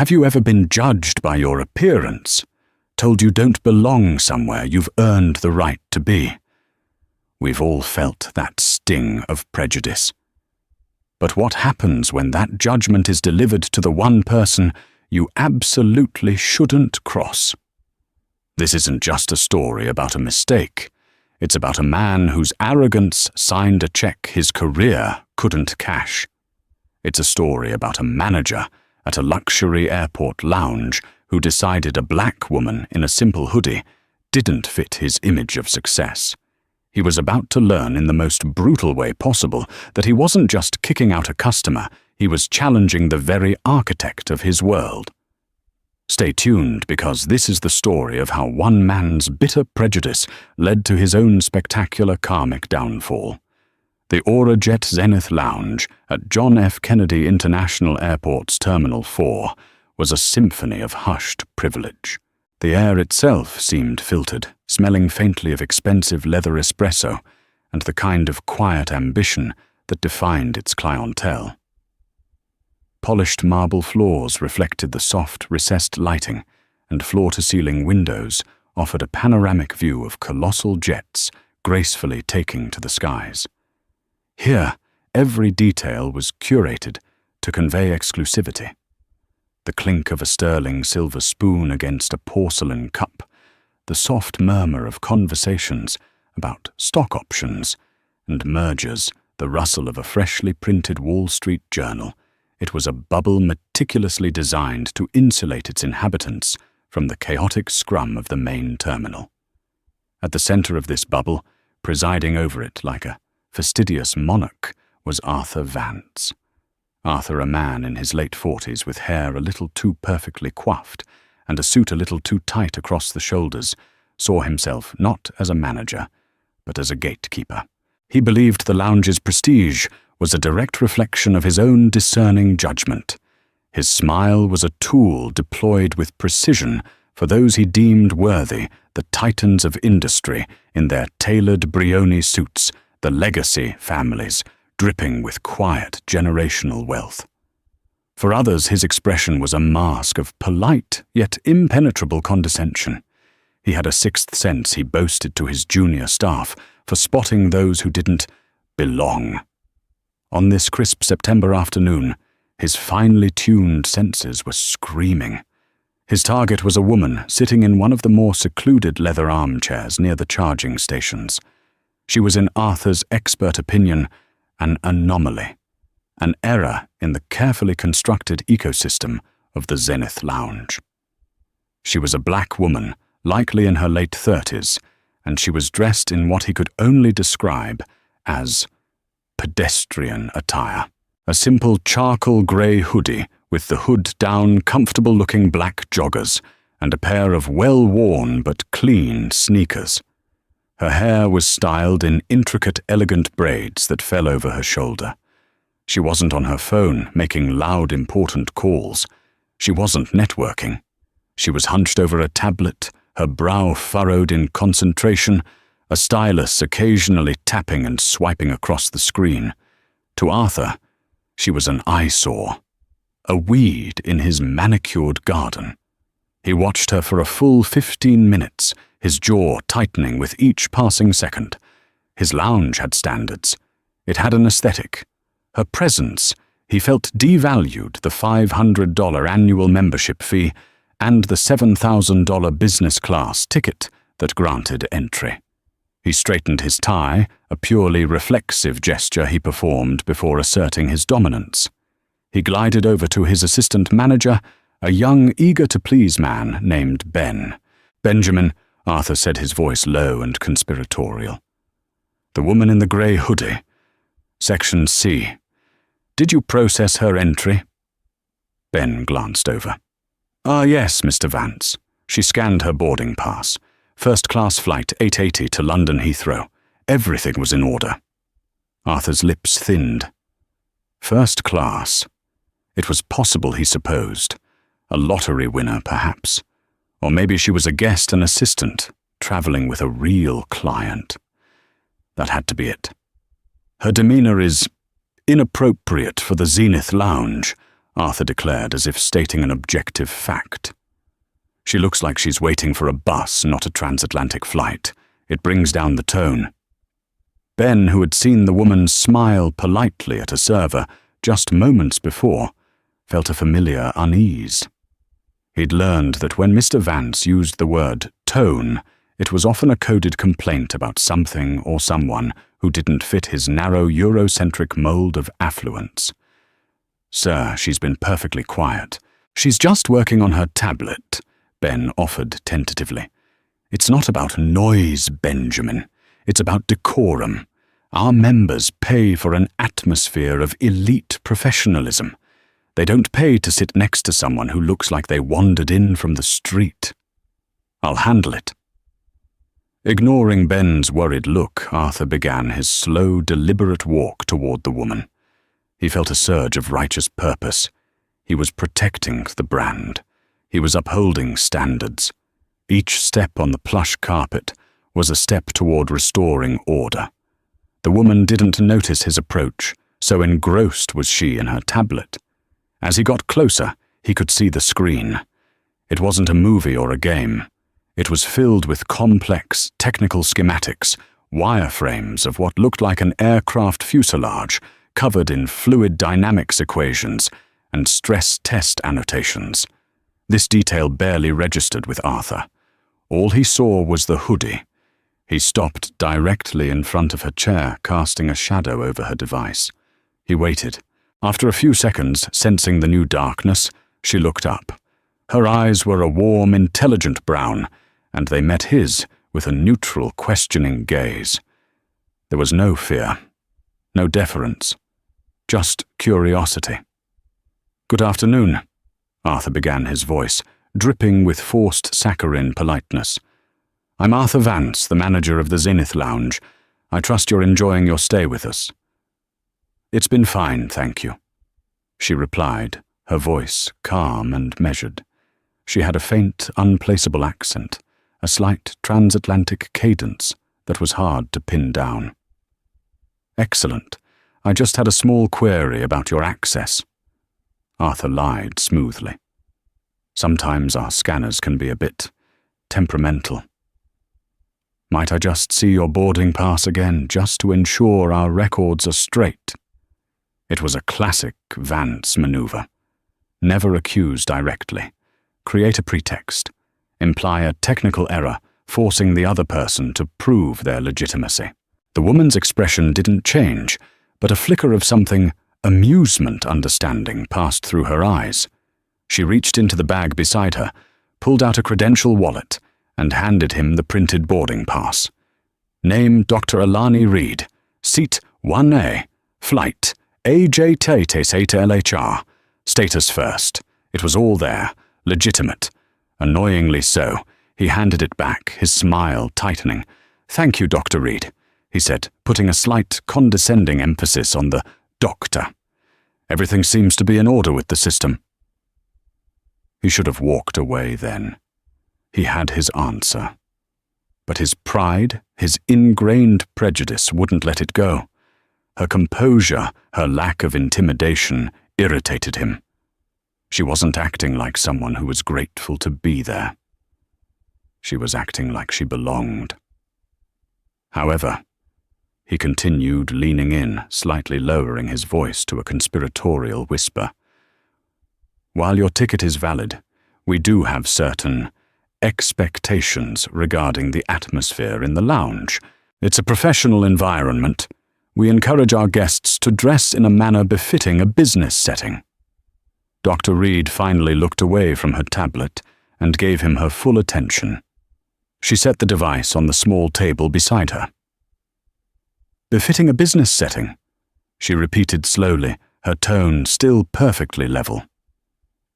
Have you ever been judged by your appearance? Told you don't belong somewhere you've earned the right to be? We've all felt that sting of prejudice. But what happens when that judgment is delivered to the one person you absolutely shouldn't cross? This isn't just a story about a mistake. It's about a man whose arrogance signed a check his career couldn't cash. It's a story about a manager at a luxury airport lounge who decided a black woman in a simple hoodie didn't fit his image of success. He was about to learn in the most brutal way possible that he wasn't just kicking out a customer, he was challenging the very architect of his world. Stay tuned, because this is the story of how one man's bitter prejudice led to his own spectacular karmic downfall. The Aurajet Zenith Lounge at John F. Kennedy International Airport's Terminal 4 was a symphony of hushed privilege. The air itself seemed filtered, smelling faintly of expensive leather espresso and the kind of quiet ambition that defined its clientele. Polished marble floors reflected the soft, recessed lighting, and floor-to-ceiling windows offered a panoramic view of colossal jets gracefully taking to the skies. Here, every detail was curated to convey exclusivity. The clink of a sterling silver spoon against a porcelain cup, the soft murmur of conversations about stock options and mergers, the rustle of a freshly printed Wall Street journal. It was a bubble meticulously designed to insulate its inhabitants from the chaotic scrum of the main terminal. At the center of this bubble, presiding over it like a fastidious monarch, was Arthur Vance. Arthur, a man in his late 40s with hair a little too perfectly coiffed and a suit a little too tight across the shoulders, saw himself not as a manager, but as a gatekeeper. He believed the lounge's prestige was a direct reflection of his own discerning judgment. His smile was a tool deployed with precision for those he deemed worthy, the titans of industry in their tailored Brioni suits, the legacy families, dripping with quiet generational wealth. For others, his expression was a mask of polite yet impenetrable condescension. He had a sixth sense, he boasted to his junior staff, for spotting those who didn't belong. On this crisp September afternoon, his finely tuned senses were screaming. His target was a woman sitting in one of the more secluded leather armchairs near the charging stations. She was, in Arthur's expert opinion, an anomaly, an error in the carefully constructed ecosystem of the Zenith Lounge. She was a black woman, likely in her late 30s, and she was dressed in what he could only describe as pedestrian attire. A simple charcoal grey hoodie with the hood down, comfortable-looking black joggers, and a pair of well-worn but clean sneakers. Her hair was styled in intricate, elegant braids that fell over her shoulder. She wasn't on her phone, making loud, important calls. She wasn't networking. She was hunched over a tablet, her brow furrowed in concentration, a stylus occasionally tapping and swiping across the screen. To Arthur, she was an eyesore, a weed in his manicured garden. He watched her for a full 15 minutes, his jaw tightening with each passing second. His lounge had standards. It had an aesthetic. Her presence, he felt, devalued the $500 annual membership fee and the $7,000 business class ticket that granted entry. He straightened his tie, a purely reflexive gesture he performed before asserting his dominance. He glided over to his assistant manager, a young, eager-to-please man named Ben. "Benjamin," Arthur said, his voice low and conspiratorial. "The woman in the grey hoodie. Section C. Did you process her entry?" Ben glanced over. "Ah, yes, Mr. Vance." She scanned her boarding pass. First-class flight 880 to London Heathrow. Everything was in order. Arthur's lips thinned. First class. It was possible, he supposed. A lottery winner, perhaps. Or maybe she was a guest and assistant, traveling with a real client. That had to be it. "Her demeanor is inappropriate for the Zenith Lounge," Arthur declared as if stating an objective fact. She looks like she's waiting for a bus, not a transatlantic flight. It brings down the tone. Ben, who had seen the woman smile politely at a server just moments before, felt a familiar unease. He'd learned that when Mr. Vance used the word tone, it was often a coded complaint about something or someone who didn't fit his narrow Eurocentric mold of affluence. "Sir, she's been perfectly quiet. She's just working on her tablet," Ben offered tentatively. "It's not about noise, Benjamin. It's about decorum. Our members pay for an atmosphere of elite professionalism. They don't pay to sit next to someone who looks like they wandered in from the street. I'll handle it." Ignoring Ben's worried look, Arthur began his slow, deliberate walk toward the woman. He felt a surge of righteous purpose. He was protecting the brand. He was upholding standards. Each step on the plush carpet was a step toward restoring order. The woman didn't notice his approach, so engrossed was she in her tablet. As he got closer, he could see the screen. It wasn't a movie or a game. It was filled with complex technical schematics, wireframes of what looked like an aircraft fuselage covered in fluid dynamics equations and stress test annotations. This detail barely registered with Arthur. All he saw was the hoodie. He stopped directly in front of her chair, casting a shadow over her device. He waited. After a few seconds, sensing the new darkness, she looked up. Her eyes were a warm, intelligent brown, and they met his with a neutral, questioning gaze. There was no fear, no deference, just curiosity. "Good afternoon," Arthur began, his voice dripping with forced saccharine politeness. "I'm Arthur Vance, the manager of the Zenith Lounge. I trust you're enjoying your stay with us." "It's been fine, thank you," she replied, her voice calm and measured. She had a faint, unplaceable accent, a slight transatlantic cadence that was hard to pin down. "Excellent. I just had a small query about your access." Arthur lied smoothly. Sometimes our scanners can be a bit temperamental. "Might I just see your boarding pass again, just to ensure our records are straight?" It was a classic Vance maneuver. Never accuse directly. Create a pretext. Imply a technical error, forcing the other person to prove their legitimacy. The woman's expression didn't change, but a flicker of something amusement understanding passed through her eyes. She reached into the bag beside her, pulled out a credential wallet, and handed him the printed boarding pass. "Name Dr. Alani Reed. Seat 1A. Flight AJT-LHR. Status first." It was all there, legitimate. Annoyingly so. He handed it back, his smile tightening. "Thank you, Dr. Reed," he said, putting a slight condescending emphasis on the doctor. "Everything seems to be in order with the system." He should have walked away then. He had his answer. But his pride, his ingrained prejudice wouldn't let it go. Her composure, her lack of intimidation, irritated him. She wasn't acting like someone who was grateful to be there. She was acting like she belonged. However, he continued, leaning in, slightly lowering his voice to a conspiratorial whisper. "While your ticket is valid, we do have certain expectations regarding the atmosphere in the lounge. It's a professional environment. We encourage our guests to dress in a manner befitting a business setting." Dr. Reed finally looked away from her tablet and gave him her full attention. She set the device on the small table beside her. "Befitting a business setting," she repeated slowly, her tone still perfectly level.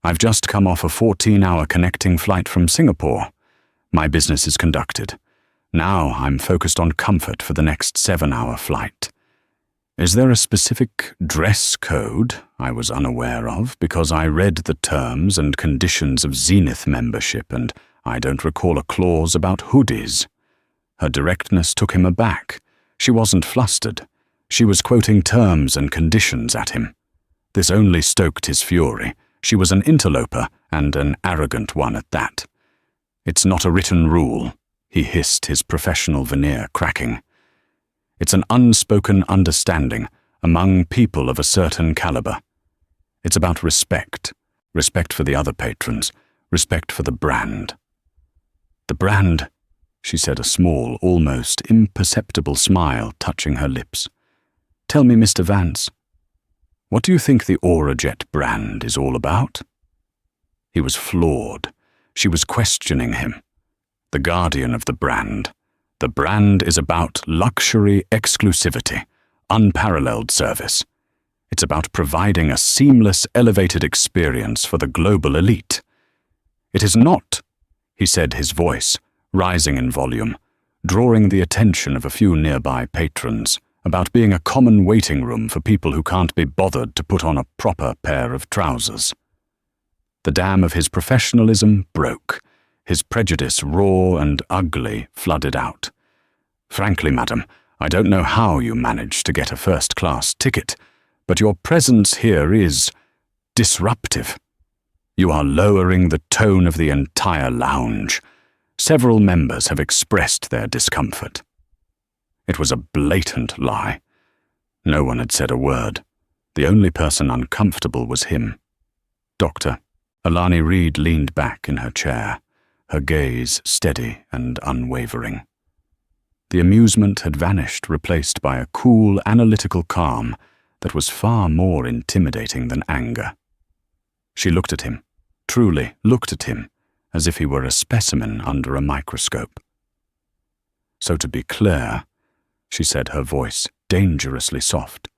"I've just come off a 14-hour connecting flight from Singapore. My business is conducted. Now I'm focused on comfort for the next 7-hour flight. Is there a specific dress code I was unaware of because I read the terms and conditions of Zenith membership and I don't recall a clause about hoodies?" Her directness took him aback. She wasn't flustered. She was quoting terms and conditions at him. This only stoked his fury. She was an interloper, and an arrogant one at that. "It's not a written rule," he hissed, his professional veneer cracking. "It's an unspoken understanding among people of a certain caliber. It's about respect. Respect for the other patrons. Respect for the brand." "The brand," she said, a small, almost imperceptible smile touching her lips. "Tell me, Mr. Vance, what do you think the Aurajet brand is all about?" He was floored. She was questioning him. The guardian of the brand. The brand is about luxury exclusivity, unparalleled service. It's about providing a seamless, elevated experience for the global elite. "It is not," he said, his voice rising in volume, drawing the attention of a few nearby patrons, about being a common waiting room for people who can't be bothered to put on a proper pair of trousers. The dam of his professionalism broke. His prejudice, raw and ugly, flooded out. "Frankly, madam, I don't know how you managed to get a first-class ticket, but your presence here is disruptive. You are lowering the tone of the entire lounge. Several members have expressed their discomfort." It was a blatant lie. No one had said a word. The only person uncomfortable was him. "Doctor." Alani Reed leaned back in her chair, her gaze steady and unwavering. The amusement had vanished, replaced by a cool, analytical calm that was far more intimidating than anger. She looked at him, truly looked at him, as if he were a specimen under a microscope. "So to be clear," she said, her voice dangerously soft,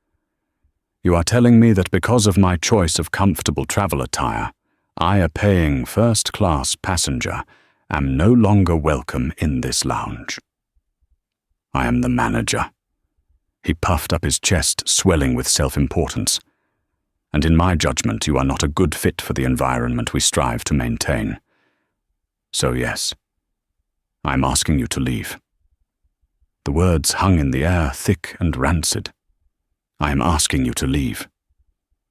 "you are telling me that because of my choice of comfortable travel attire, I, a paying first-class passenger, am no longer welcome in this lounge. I am the manager." He puffed up his chest, swelling with self-importance. "And in my judgment, you are not a good fit for the environment we strive to maintain. So yes, I am asking you to leave." The words hung in the air, thick and rancid. "I am asking you to leave."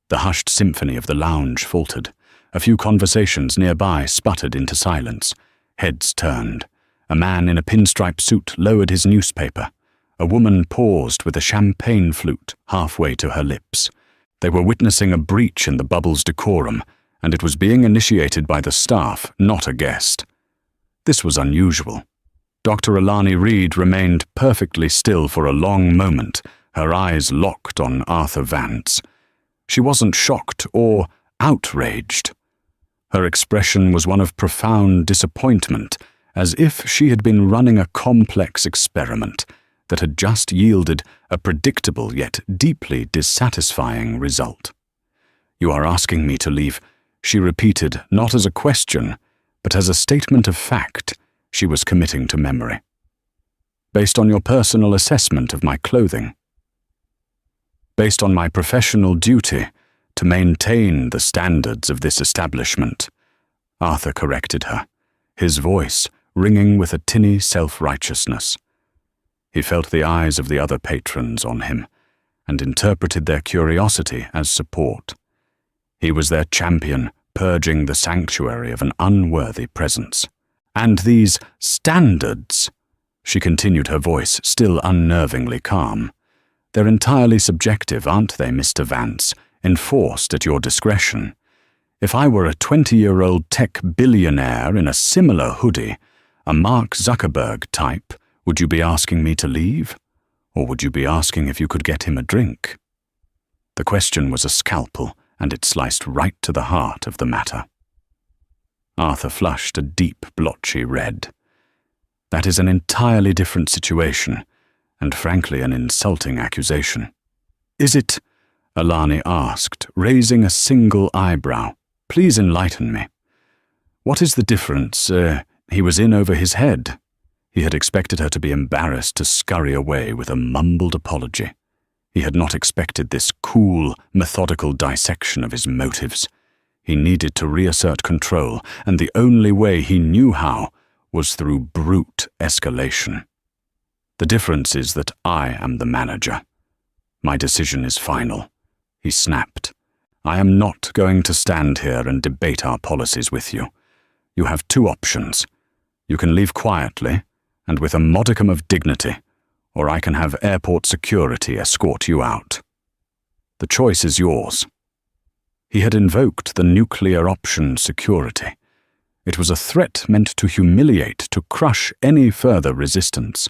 The hushed symphony of the lounge faltered. A few conversations nearby sputtered into silence. Heads turned. A man in a pinstripe suit lowered his newspaper. A woman paused with a champagne flute halfway to her lips. They were witnessing a breach in the bubble's decorum, and it was being initiated by the staff, not a guest. This was unusual. Dr. Alani Reed remained perfectly still for a long moment, her eyes locked on Arthur Vance. She wasn't shocked or outraged. Her expression was one of profound disappointment, as if she had been running a complex experiment that had just yielded a predictable yet deeply dissatisfying result. "You are asking me to leave," she repeated, not as a question, but as a statement of fact she was committing to memory. "Based on your personal assessment of my clothing. Based on my professional duty to maintain the standards of this establishment," Arthur corrected her, his voice ringing with a tinny self-righteousness. He felt the eyes of the other patrons on him, and interpreted their curiosity as support. He was their champion, purging the sanctuary of an unworthy presence. "And these standards," she continued, her voice still unnervingly calm, "they're entirely subjective, aren't they, Mr. Vance? Enforced at your discretion. If I were a 20-year-old tech billionaire in a similar hoodie, a Mark Zuckerberg type, would you be asking me to leave? Or would you be asking if you could get him a drink?" The question was a scalpel, and it sliced right to the heart of the matter. Arthur flushed a deep, blotchy red. "That is an entirely different situation, and frankly an insulting accusation." "Is it?" Alani asked, raising a single eyebrow. "Please enlighten me. What is the difference? He was in over his head." He had expected her to be embarrassed to scurry away with a mumbled apology. He had not expected this cool, methodical dissection of his motives. He needed to reassert control, and the only way he knew how was through brute escalation. "The difference is that I am the manager. My decision is final," he snapped. I am not going to stand here and debate our policies with you. You have two options. You can leave quietly and with a modicum of dignity, or I can have airport security escort you out. The choice is yours." He had invoked the nuclear option security. It was a threat meant to humiliate, to crush any further resistance.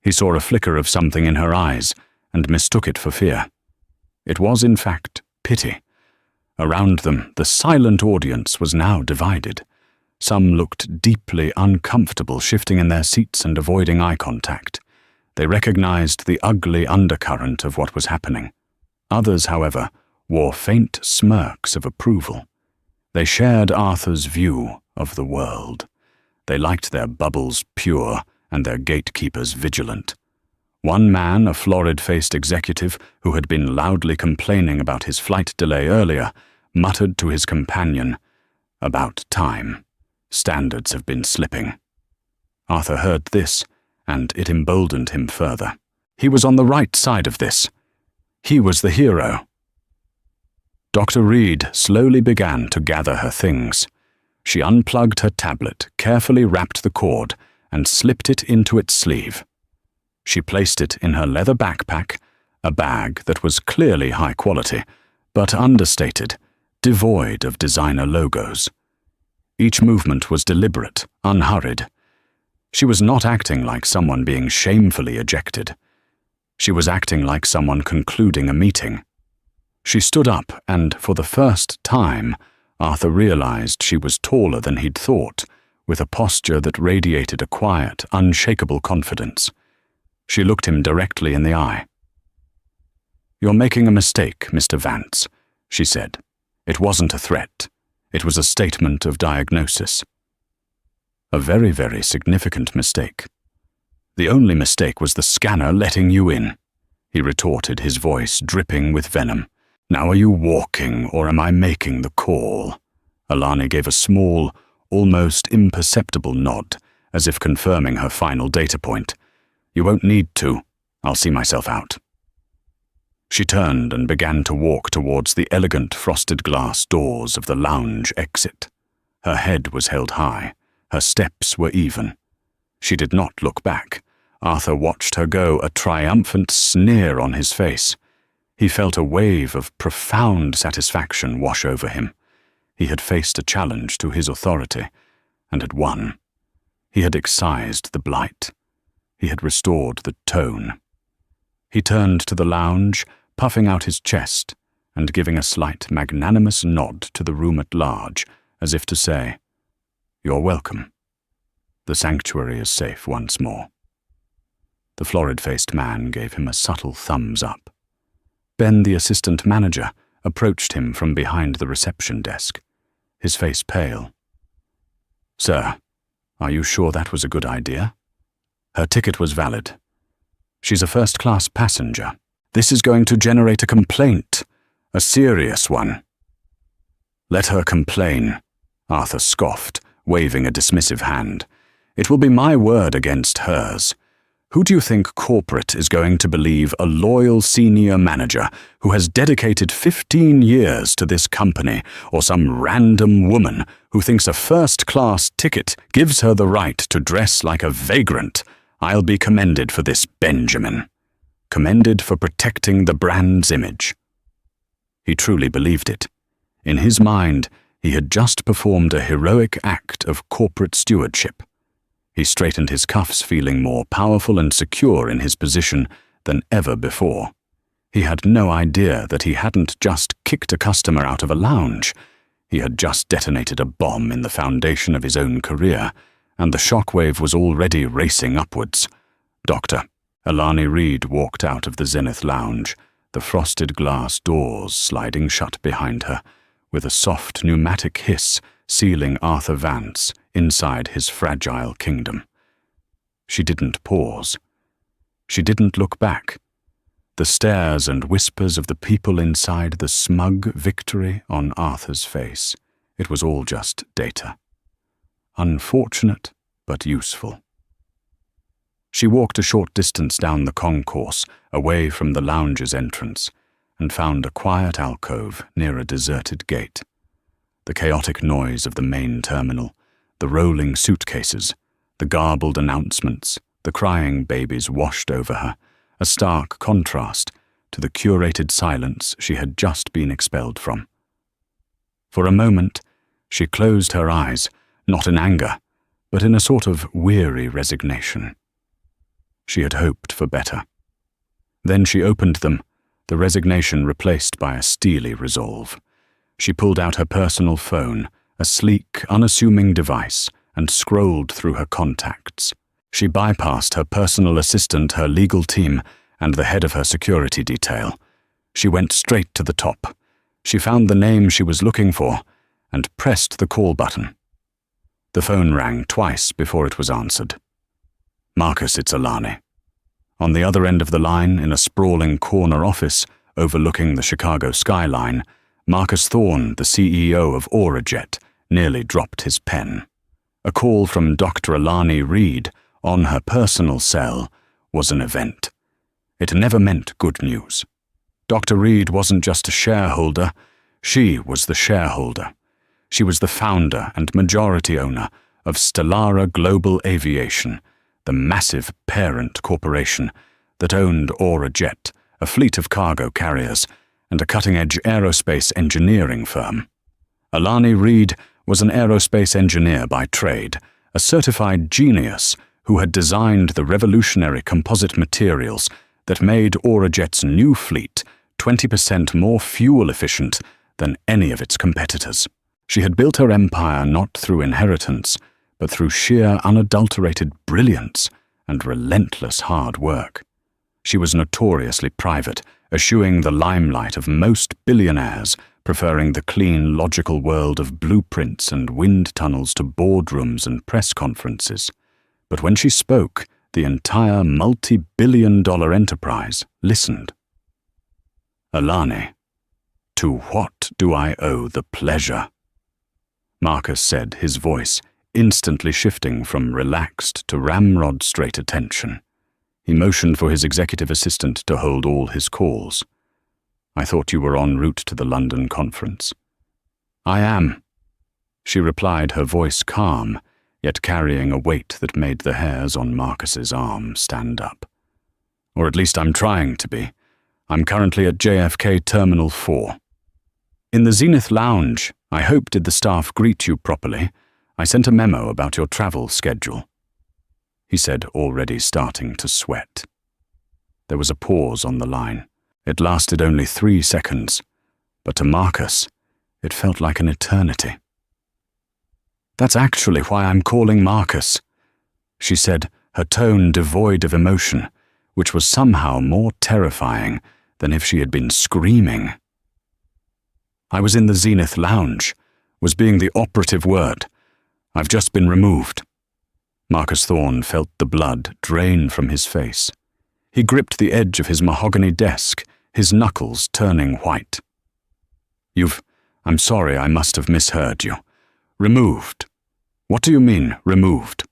He saw a flicker of something in her eyes and mistook it for fear. It was, in fact, pity. Around them, the silent audience was now divided. Some looked deeply uncomfortable, shifting in their seats and avoiding eye contact. They recognized the ugly undercurrent of what was happening. Others, however, wore faint smirks of approval. They shared Arthur's view of the world. They liked their bubbles pure and their gatekeepers vigilant. One man, a florid-faced executive who had been loudly complaining about his flight delay earlier, muttered to his companion, "About time. Standards have been slipping." Arthur heard this, and it emboldened him further. He was on the right side of this. He was the hero. Dr. Reed slowly began to gather her things. She unplugged her tablet, carefully wrapped the cord, and slipped it into its sleeve. She placed it in her leather backpack, a bag that was clearly high quality, but understated, devoid of designer logos. Each movement was deliberate, unhurried. She was not acting like someone being shamefully ejected. She was acting like someone concluding a meeting. She stood up, and for the first time, Arthur realized she was taller than he'd thought, with a posture that radiated a quiet, unshakable confidence. She looked him directly in the eye. "You're making a mistake, Mr. Vance," she said. "It wasn't a threat. It was a statement of diagnosis." A very, very significant mistake. "The only mistake was the scanner letting you in," he retorted, his voice dripping with venom. "Now are you walking, or am I making the call?" Alani gave a small, almost imperceptible nod, as if confirming her final data point. "You won't need to. I'll see myself out." She turned and began to walk towards the elegant frosted glass doors of the lounge exit. Her head was held high. Her steps were even. She did not look back. Arthur watched her go, a triumphant sneer on his face. He felt a wave of profound satisfaction wash over him. He had faced a challenge to his authority, and had won. He had excised the blight. He had restored the tone. He turned to the lounge, puffing out his chest, and giving a slight magnanimous nod to the room at large, as if to say, "You're welcome. The sanctuary is safe once more." The florid-faced man gave him a subtle thumbs up. Ben, the assistant manager, approached him from behind the reception desk, his face pale. "Sir, are you sure that was a good idea?" "Her ticket was valid. She's a first-class passenger. This is going to generate a complaint, a serious one." "Let her complain," Arthur scoffed, waving a dismissive hand. "It will be my word against hers. Who do you think corporate is going to believe a loyal senior manager who has dedicated 15 years to this company, or some random woman who thinks a first-class ticket gives her the right to dress like a vagrant? I'll be commended for this, Benjamin. Commended for protecting the brand's image." He truly believed it. In his mind, he had just performed a heroic act of corporate stewardship. He straightened his cuffs, feeling more powerful and secure in his position than ever before. He had no idea that he hadn't just kicked a customer out of a lounge. He had just detonated a bomb in the foundation of his own career, and the shockwave was already racing upwards. "Doctor." Alani Reed walked out of the Zenith Lounge, the frosted glass doors sliding shut behind her, with a soft pneumatic hiss sealing Arthur Vance inside his fragile kingdom. She didn't pause. She didn't look back. The stares and whispers of the people inside, the smug victory on Arthur's face. It was all just data. Unfortunate, but useful. She walked a short distance down the concourse, away from the lounge's entrance, and found a quiet alcove near a deserted gate. The chaotic noise of the main terminal, the rolling suitcases, the garbled announcements, the crying babies washed over her, a stark contrast to the curated silence she had just been expelled from. For a moment, she closed her eyes, not in anger, but in a sort of weary resignation. She had hoped for better. Then she opened them, the resignation replaced by a steely resolve. She pulled out her personal phone, a sleek, unassuming device, and scrolled through her contacts. She bypassed her personal assistant, her legal team, and the head of her security detail. She went straight to the top. She found the name she was looking for and pressed the call button. The phone rang twice before it was answered. "Marcus, it's Airline." On the other end of the line, in a sprawling corner office overlooking the Chicago skyline, Marcus Thorne, the CEO of Aurajet, nearly dropped his pen. A call from Dr. Airline Reed on her personal cell was an event. It never meant good news. Dr. Reed wasn't just a shareholder, she was the shareholder. She was the founder and majority owner of Stellara Global Aviation, the massive parent corporation that owned Aurajet, a fleet of cargo carriers, and a cutting-edge aerospace engineering firm. Airline Reed was an aerospace engineer by trade, a certified genius who had designed the revolutionary composite materials that made Aurajet's new fleet 20% more fuel efficient than any of its competitors. She had built her empire not through inheritance, but through sheer unadulterated brilliance and relentless hard work. She was notoriously private, eschewing the limelight of most billionaires, preferring the clean, logical world of blueprints and wind tunnels to boardrooms and press conferences. But when she spoke, the entire multi-billion-dollar enterprise listened. "Airline, to what do I owe the pleasure?" Marcus said, his voice instantly shifting from relaxed to ramrod-straight attention. He motioned for his executive assistant to hold all his calls. "I thought you were en route to the London conference." "I am," she replied, her voice calm, yet carrying a weight that made the hairs on Marcus's arm stand up. "Or at least I'm trying to be. I'm currently at JFK Terminal 4. In the Zenith Lounge, I hope did the staff greet you properly. I sent a memo about your travel schedule," he said, already starting to sweat. There was a pause on the line. It lasted only 3 seconds, but to Marcus, it felt like an eternity. "That's actually why I'm calling Marcus," she said, her tone devoid of emotion, which was somehow more terrifying than if she had been screaming. "I was in the Zenith Lounge, was being the operative word. I've just been removed." Marcus Thorne felt the blood drain from his face. He gripped the edge of his mahogany desk, his knuckles turning white. I'm sorry, I must have misheard you. Removed. What do you mean, removed?"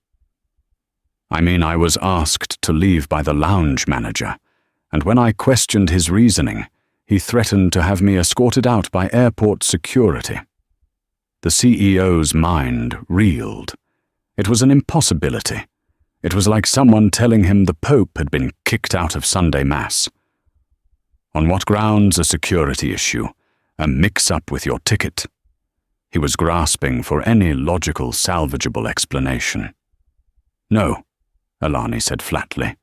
"I mean I was asked to leave by the lounge manager, and when I questioned his reasoning, he threatened to have me escorted out by airport security." The CEO's mind reeled. It was an impossibility. It was like someone telling him the Pope had been kicked out of Sunday Mass. "On what grounds a security issue? A mix-up with your ticket?" He was grasping for any logical, salvageable explanation. "No," Airline said flatly.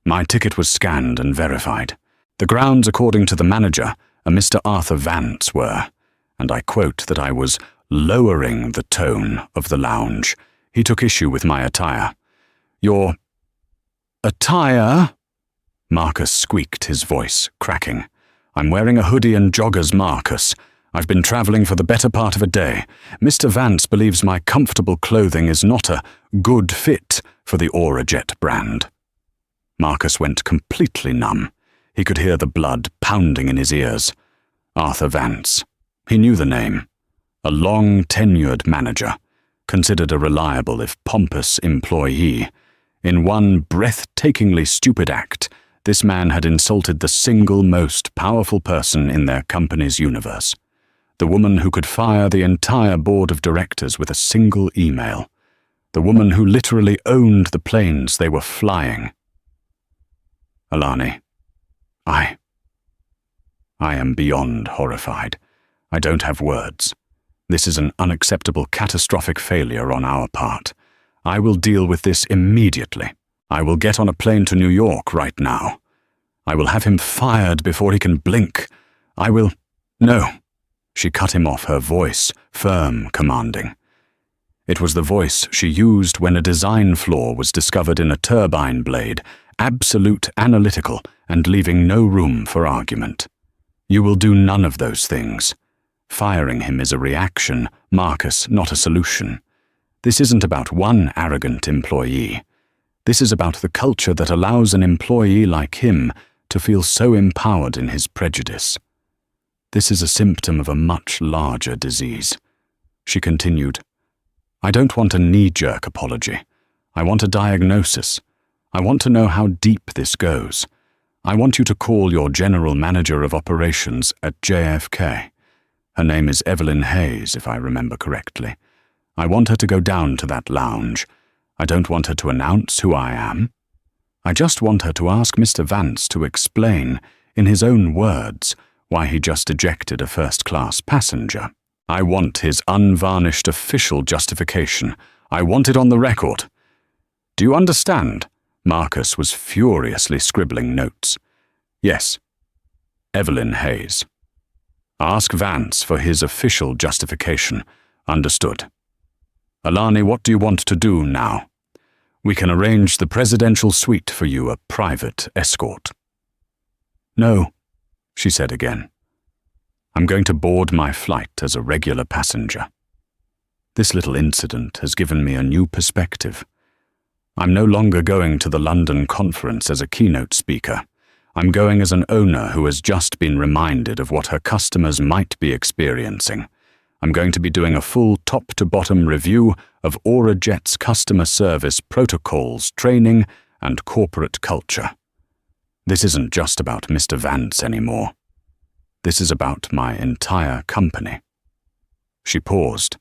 "My ticket was scanned and verified. The grounds, according to the manager, a Mr. Arthur Vance, were, and I quote, that I was lowering the tone of the lounge. He took issue with my attire. Your attire?" Marcus squeaked, his voice cracking. "I'm wearing a hoodie and joggers, Marcus. I've been traveling for the better part of a day. Mr. Vance believes my comfortable clothing is not a good fit for the Aurajet brand." Marcus went completely numb. He could hear the blood pounding in his ears. Arthur Vance. He knew the name. A long-tenured manager, considered a reliable if pompous employee. In one breathtakingly stupid act, This man had insulted the single most powerful person in their company's universe. The woman who could fire the entire board of directors with a single email. The woman who literally owned the planes they were flying. Alani, I am beyond horrified. I don't have words. This is an unacceptable, catastrophic failure on our part. I will deal with this immediately. I will get on a plane to New York right now. I will have him fired before he can blink. I will— No. She cut him off, her voice firm, commanding. It was the voice she used when a design flaw was discovered in a turbine blade, absolute, analytical, and leaving no room for argument. You will do none of those things. Firing him is a reaction, Marcus, not a solution. This isn't about one arrogant employee. This is about the culture that allows an employee like him to feel so empowered in his prejudice. This is a symptom of a much larger disease. She continued, I don't want a knee-jerk apology. I want a diagnosis. I want to know how deep this goes. I want you to call your general manager of operations at JFK. Her name is Evelyn Hayes, if I remember correctly. I want her to go down to that lounge. I don't want her to announce who I am. I just want her to ask Mr. Vance to explain, in his own words, why he just ejected a first-class passenger. I want his unvarnished official justification. I want it on the record. Do you understand? Marcus was furiously scribbling notes. Yes. Evelyn Hayes. Ask Vance for his official justification. Understood. Alani, what do you want to do now? We can arrange the presidential suite for you, a private escort. No, she said again. I'm going to board my flight as a regular passenger. This little incident has given me a new perspective. I'm no longer going to the London conference as a keynote speaker. I'm going as an owner who has just been reminded of what her customers might be experiencing. I'm going to be doing a full top-to-bottom review of AuraJet's customer service protocols, training, and corporate culture. This isn't just about Mr. Vance anymore. This is about my entire company. She paused.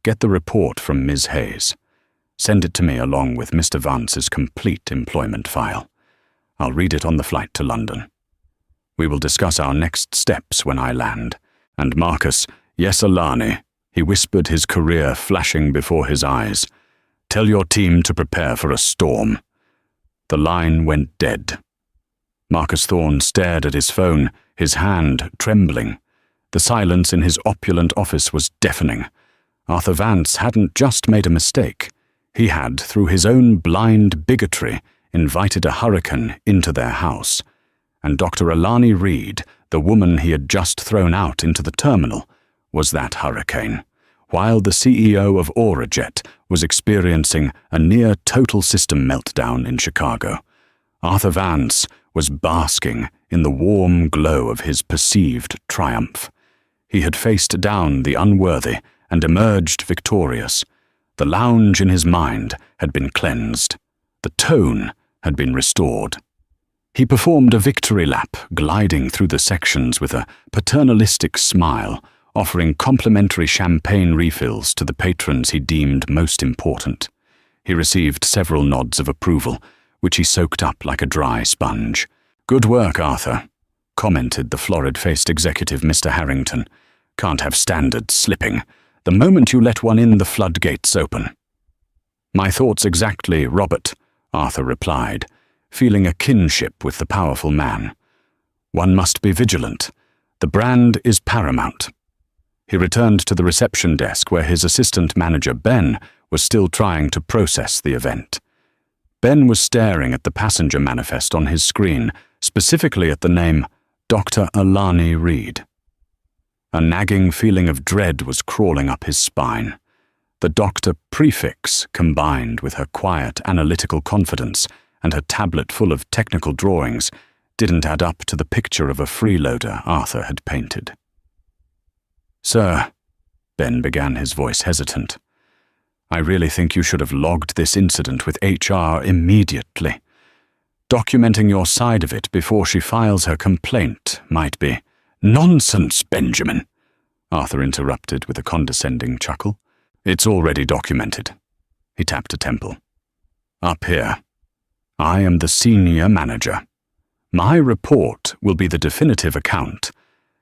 Get the report from Ms. Hayes. Send it to me along with Mr. Vance's complete employment file. I'll read it on the flight to London. We will discuss our next steps when I land. And Marcus, yes, Alani, he whispered, his career flashing before his eyes. Tell your team to prepare for a storm. The line went dead. Marcus Thorne stared at his phone, his hand trembling. The silence in his opulent office was deafening. Arthur Vance hadn't just made a mistake. He had, through his own blind bigotry, invited a hurricane into their house. And Dr. Alani Reed, the woman he had just thrown out into the terminal, was that hurricane, while the CEO of AuraJet was experiencing a near-total system meltdown in Chicago. Arthur Vance was basking in the warm glow of his perceived triumph. He had faced down the unworthy and emerged victorious. The lounge in his mind had been cleansed. The tone had been restored. He performed a victory lap, gliding through the sections with a paternalistic smile, offering complimentary champagne refills to the patrons he deemed most important. He received several nods of approval, which he soaked up like a dry sponge. Good work, Arthur, commented the florid-faced executive, Mr. Harrington. Can't have standards slipping. The moment you let one in, the floodgates open. My thoughts exactly, Robert, Arthur replied, feeling a kinship with the powerful man. One must be vigilant. The brand is paramount. He returned to the reception desk where his assistant manager, Ben, was still trying to process the event. Ben was staring at the passenger manifest on his screen, specifically at the name Dr. Alani Reed. A nagging feeling of dread was crawling up his spine. The doctor prefix, combined with her quiet, analytical confidence and her tablet full of technical drawings, didn't add up to the picture of a freeloader Arthur had painted. Sir, Ben began, his voice hesitant. I really think you should have logged this incident with HR immediately. Documenting your side of it before she files her complaint might be—" "Nonsense, Benjamin," Arthur interrupted with a condescending chuckle. "It's already documented." He tapped a temple. "Up here. I am the senior manager. My report will be the definitive account,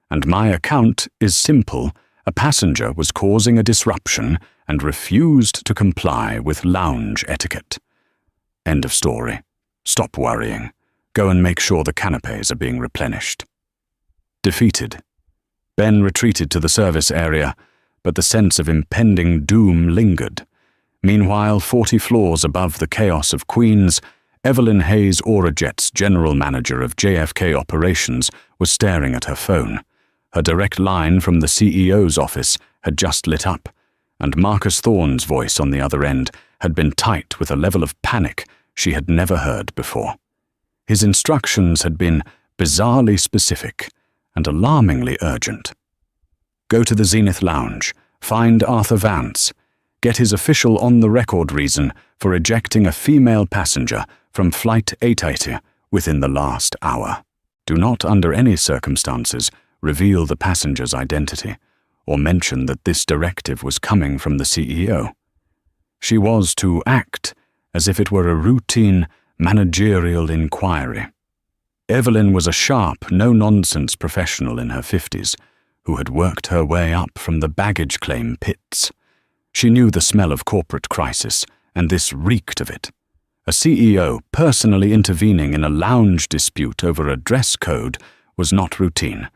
and my account is simple. A passenger was causing a disruption and refused to comply with lounge etiquette. End of story. Stop worrying. Go and make sure the canapes are being replenished." Defeated, Ben retreated to the service area, but the sense of impending doom lingered. Meanwhile, 40 floors above the chaos of Queens, Evelyn Hayes Aurajet's general manager of JFK operations was staring at her phone. Her direct line from the CEO's office had just lit up, and Marcus Thorne's voice on the other end had been tight with a level of panic she had never heard before. His instructions had been bizarrely specific and alarmingly urgent. Go to the Zenith Lounge, find Arthur Vance, get his official on-the-record reason for ejecting a female passenger from Flight 880 within the last hour. Do not, under any circumstances, reveal the passenger's identity or mention that this directive was coming from the CEO. She was to act as if it were a routine managerial inquiry. Evelyn was a sharp, no-nonsense professional in her 50s who had worked her way up from the baggage claim pits. She knew the smell of corporate crisis, and this reeked of it. A CEO personally intervening in a lounge dispute over a dress code was not routine.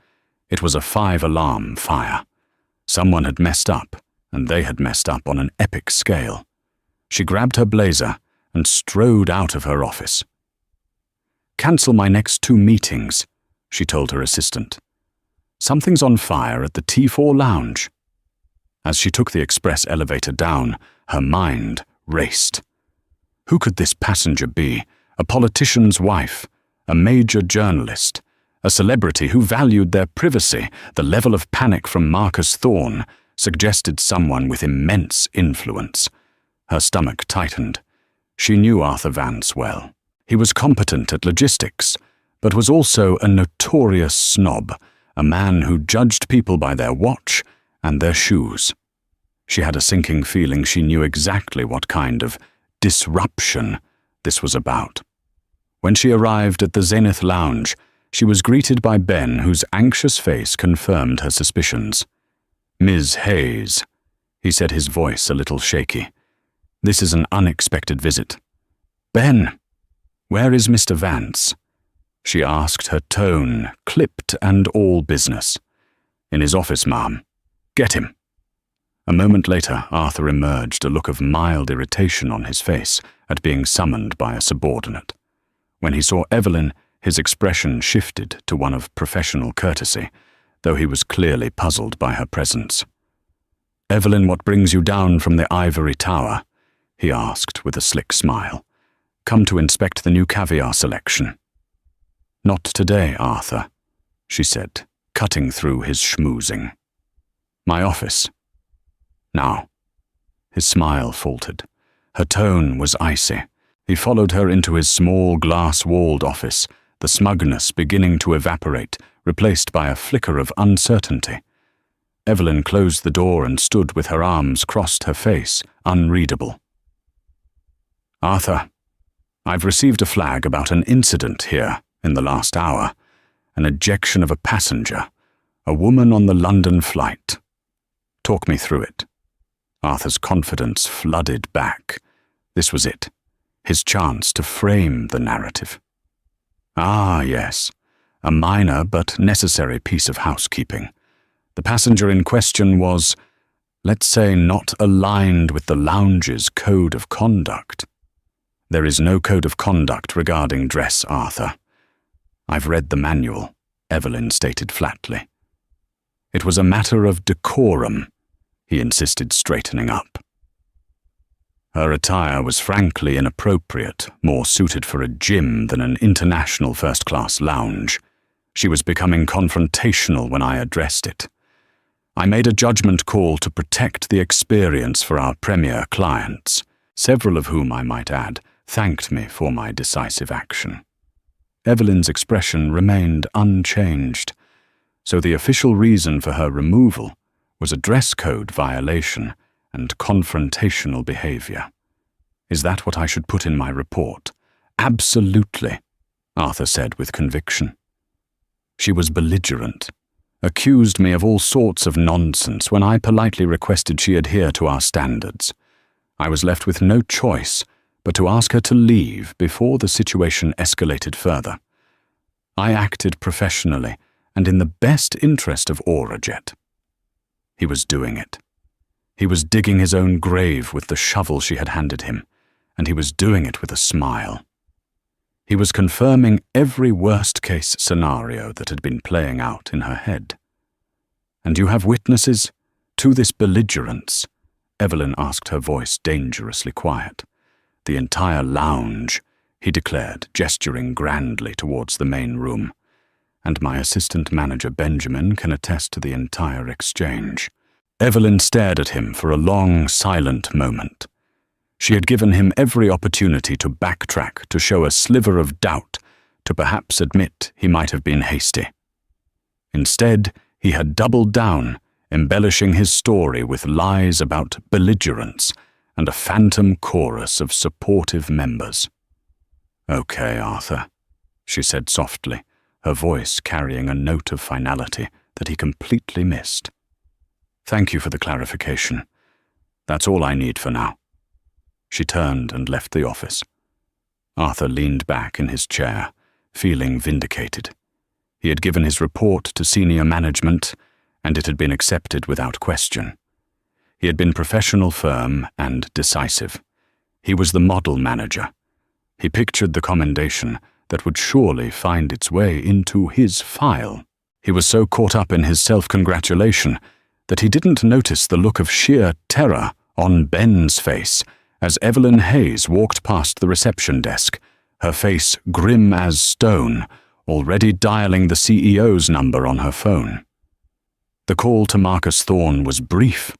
It was a 5-alarm fire. Someone had messed up, and they had messed up on an epic scale. She grabbed her blazer and strode out of her office. "Cancel my next 2 meetings," she told her assistant. "Something's on fire at the T4 lounge." As she took the express elevator down, her mind raced. Who could this passenger be? A politician's wife, a major journalist, a celebrity who valued their privacy. The level of panic from Marcus Thorne suggested someone with immense influence. Her stomach tightened. She knew Arthur Vance well. He was competent at logistics, but was also a notorious snob, a man who judged people by their watch and their shoes. She had a sinking feeling she knew exactly what kind of disruption this was about. When she arrived at the Zenith Lounge, she was greeted by Ben, whose anxious face confirmed her suspicions. "Ms. Hayes," he said, his voice a little shaky. "This is an unexpected visit." "Ben, where is Mr. Vance?" she asked, her tone clipped and all business. "In his office, ma'am. Get him." A moment later, Arthur emerged, a look of mild irritation on his face at being summoned by a subordinate. When he saw Evelyn, his expression shifted to one of professional courtesy, though he was clearly puzzled by her presence. "Evelyn, what brings you down from the ivory tower?" he asked with a slick smile. "Come to inspect the new caviar selection." "Not today, Arthur," she said, cutting through his schmoozing. "My office." "Now." His smile faltered. Her tone was icy. He followed her into his small glass-walled office, the smugness beginning to evaporate, replaced by a flicker of uncertainty. Evelyn closed the door and stood with her arms crossed, her face unreadable. "Arthur, I've received a flag about an incident here in the last hour, an ejection of a passenger, a woman on the London flight. Talk me through it." Arthur's confidence flooded back. This was it, his chance to frame the narrative. "Ah, yes, a minor but necessary piece of housekeeping. The passenger in question was, let's say, not aligned with the lounge's code of conduct." "There is no code of conduct regarding dress, Arthur. I've read the manual," Evelyn stated flatly. "It was a matter of decorum," he insisted, straightening up. Her attire was frankly inappropriate, more suited for a gym than an international first-class lounge. She was becoming confrontational when I addressed it. I made a judgment call to protect the experience for our premier clients, several of whom, I might add, thanked me for my decisive action. Evelyn's expression remained unchanged, so the official reason for her removal was a dress code violation and confrontational behavior. Is that what I should put in my report? Absolutely, Arthur said with conviction. She was belligerent, accused me of all sorts of nonsense when I politely requested she adhere to our standards. I was left with no choice but to ask her to leave before the situation escalated further. I acted professionally and in the best interest of Aurajet. He was doing it. He was digging his own grave with the shovel she had handed him, and he was doing it with a smile. He was confirming every worst-case scenario that had been playing out in her head. "And you have witnesses to this belligerence?" Evelyn asked, her voice dangerously quiet. "The entire lounge," he declared, gesturing grandly towards the main room. "And my assistant manager Benjamin can attest to the entire exchange." Evelyn stared at him for a long, silent moment. She had given him every opportunity to backtrack, to show a sliver of doubt, to perhaps admit he might have been hasty. Instead, he had doubled down, embellishing his story with lies about belligerence and a phantom chorus of supportive members. "Okay, Arthur," she said softly, her voice carrying a note of finality that he completely missed. "Thank you for the clarification. That's all I need for now." She turned and left the office. Arthur leaned back in his chair, feeling vindicated. He had given his report to senior management, and it had been accepted without question. He had been professional, firm, and decisive. He was the model manager. He pictured the commendation that would surely find its way into his file. He was so caught up in his self-congratulation that he didn't notice the look of sheer terror on Ben's face as Evelyn Hayes walked past the reception desk, her face grim as stone, already dialing the CEO's number on her phone. The call to Marcus Thorne was brief.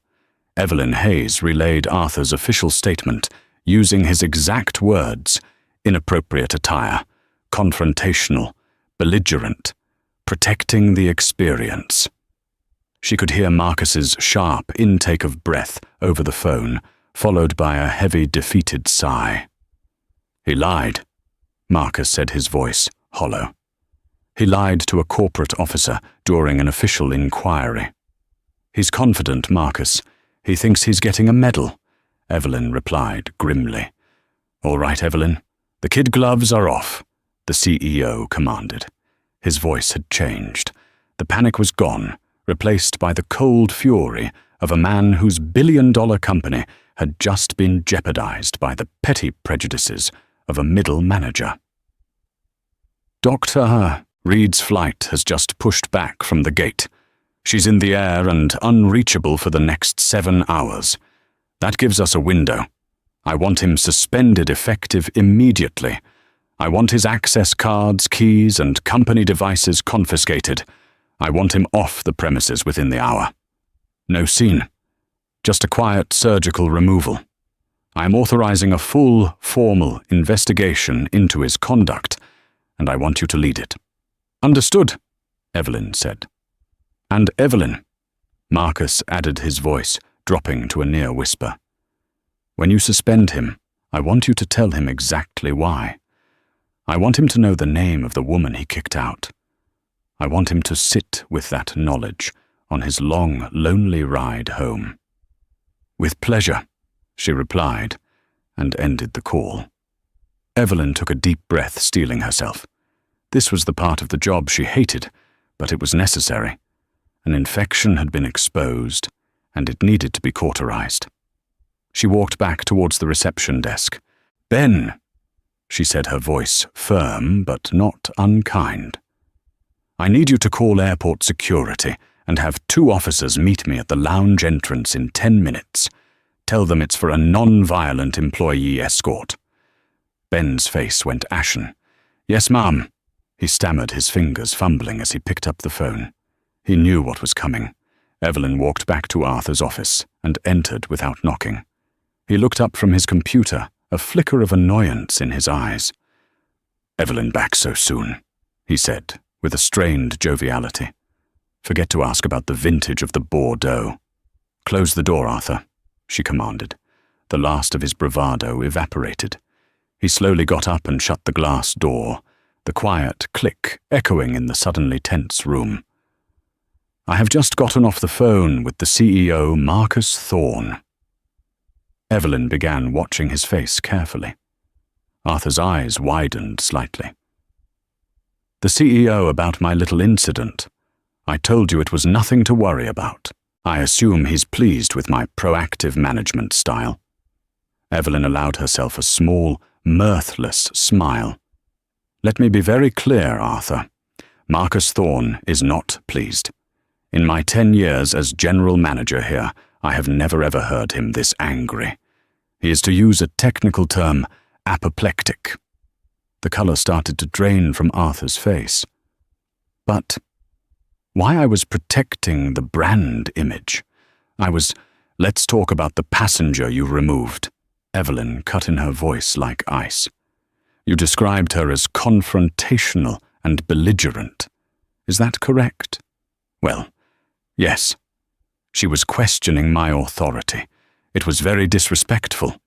Evelyn Hayes relayed Arthur's official statement, using his exact words: inappropriate attire, confrontational, belligerent, protecting the experience. She could hear Marcus's sharp intake of breath over the phone, followed by a heavy, defeated sigh. "He lied," Marcus said, his voice hollow. "He lied to a corporate officer during an official inquiry." "He's confident, Marcus. He thinks he's getting a medal," Evelyn replied grimly. "All right, Evelyn. The kid gloves are off," the CEO commanded. His voice had changed. The panic was gone, replaced by the cold fury of a man whose billion-dollar company had just been jeopardized by the petty prejudices of a middle manager. "Dr. Reed's flight has just pushed back from the gate. She's in the air and unreachable for the next 7 hours. That gives us a window. I want him suspended effective immediately. I want his access cards, keys, and company devices confiscated. I want him off the premises within the hour. No scene. Just a quiet surgical removal. I am authorizing a full, formal investigation into his conduct, and I want you to lead it." "Understood," Evelyn said. "And Evelyn," Marcus added, his voice dropping to a near whisper, "when you suspend him, I want you to tell him exactly why. I want him to know the name of the woman he kicked out. I want him to sit with that knowledge on his long, lonely ride home." "With pleasure," she replied, and ended the call. Evelyn took a deep breath, steeling herself. This was the part of the job she hated, but it was necessary. An infection had been exposed, and it needed to be cauterized. She walked back towards the reception desk. "Ben," she said, her voice firm but not unkind. "I need you to call airport security and have 2 officers meet me at the lounge entrance in 10 minutes. Tell them it's for a non-violent employee escort." Ben's face went ashen. "Yes, ma'am," he stammered, his fingers fumbling as he picked up the phone. He knew what was coming. Evelyn walked back to Arthur's office and entered without knocking. He looked up from his computer, a flicker of annoyance in his eyes. "Evelyn back so soon," he said, with a strained joviality. "Forget to ask about the vintage of the Bordeaux." "Close the door, Arthur," she commanded. The last of his bravado evaporated. He slowly got up and shut the glass door, the quiet click echoing in the suddenly tense room. "I have just gotten off the phone with the CEO, Marcus Thorne." Evelyn began watching his face carefully. Arthur's eyes widened slightly. "The CEO about my little incident. I told you it was nothing to worry about. I assume he's pleased with my proactive management style." Evelyn allowed herself a small, mirthless smile. "Let me be very clear, Arthur. Marcus Thorne is not pleased. In my 10 years as general manager here, I have never ever heard him this angry. He is, to use a technical term, apoplectic." The colour started to drain from Arthur's face. "But why I was protecting the brand image. Let's talk about the passenger you removed." Evelyn cut in her voice like ice. "You described her as confrontational and belligerent. Is that correct?" "Well, yes. She was questioning my authority. It was very disrespectful."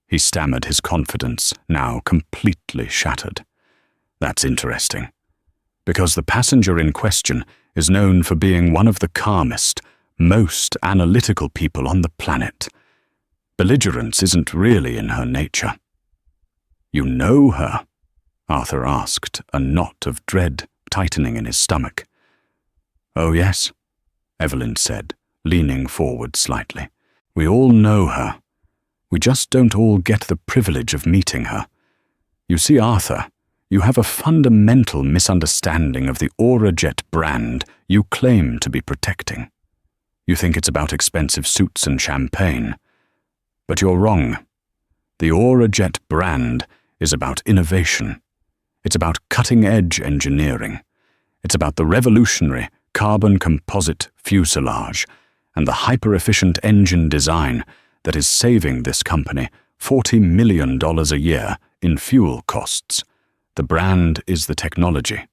He stammered, his confidence now completely shattered. "That's interesting. Because the passenger in question is known for being one of the calmest, most analytical people on the planet. Belligerence isn't really in her nature." "You know her?" Arthur asked, a knot of dread tightening in his stomach. "Oh, yes," Evelyn said, leaning forward slightly. "We all know her. We just don't all get the privilege of meeting her. You see, Arthur, you have a fundamental misunderstanding of the Aurajet brand you claim to be protecting. You think it's about expensive suits and champagne. But you're wrong. The Aurajet brand is about innovation. It's about cutting-edge engineering. It's about the revolutionary carbon composite fuselage and the hyper-efficient engine design that is saving this company $40 million a year in fuel costs. The brand is the technology."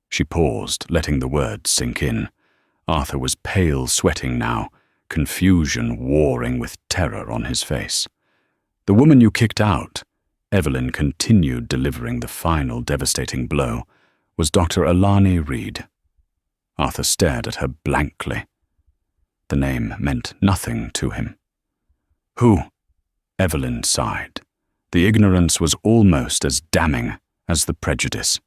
She paused, letting the words sink in. Arthur was pale, sweating now, confusion warring with terror on his face. "The woman you kicked out," Evelyn continued, delivering the final devastating blow, "was Dr. Alani Reed." Arthur stared at her blankly. The name meant nothing to him. "Who?" Evelyn sighed. The ignorance was almost as damning as the prejudice.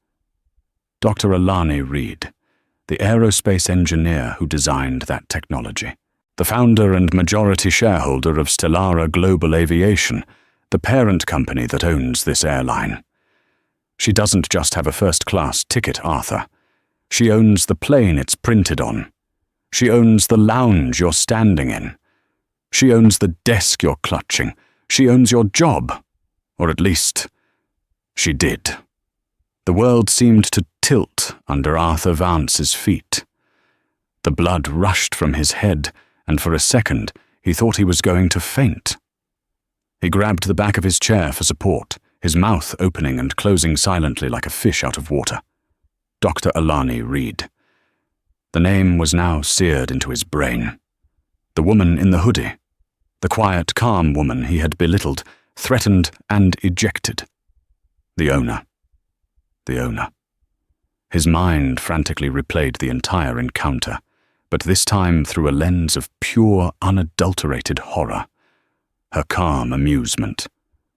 "Dr. Alani Reed, the aerospace engineer who designed that technology. The founder and majority shareholder of Stellara Global Aviation, the parent company that owns this airline. She doesn't just have a first-class ticket, Arthur. She owns the plane it's printed on. She owns the lounge you're standing in. She owns the desk you're clutching. She owns your job. Or at least, she did." The world seemed to tilt under Arthur Vance's feet. The blood rushed from his head, and for a second he thought he was going to faint. He grabbed the back of his chair for support, his mouth opening and closing silently like a fish out of water. Dr. Alani Reed. The name was now seared into his brain. The woman in the hoodie. The quiet, calm woman he had belittled, threatened, and ejected. The owner. The owner. His mind frantically replayed the entire encounter, but this time through a lens of pure, unadulterated horror. Her calm amusement,